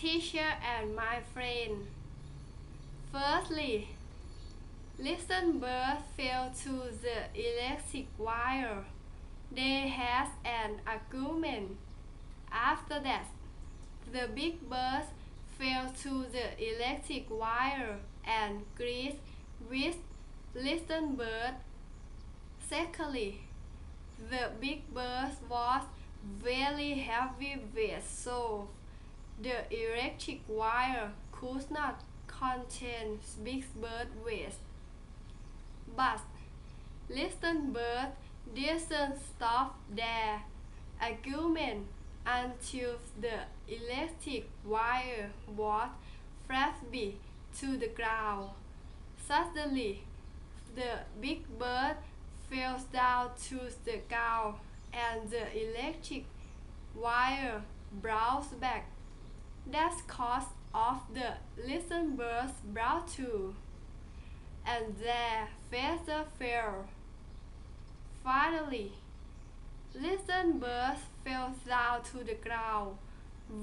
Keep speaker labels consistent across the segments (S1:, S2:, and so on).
S1: teacher and my friend. Firstly, little bird fell to the electric wire. They had an argument. After that, the big bird fell to the electric wire and agreed with little bird. Secondly, the big bird was very heavy weight, so the electric wire could not contain big bird weight. But little bird didn't stop their argument until the electric wire was flashed to the ground. Suddenly, the big bird fell down to the ground and the electric wire bounced back. That's cause of the little bird's brow too, and their feather fell. Finally, little bird fell down to the ground.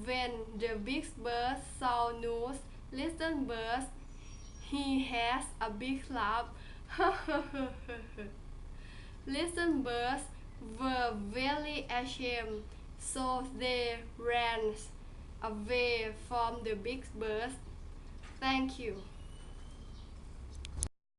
S1: When the big bird saw news, little bird, he has a big laugh. Little birds were very ashamed, so they ran away from the big bird. Thank you.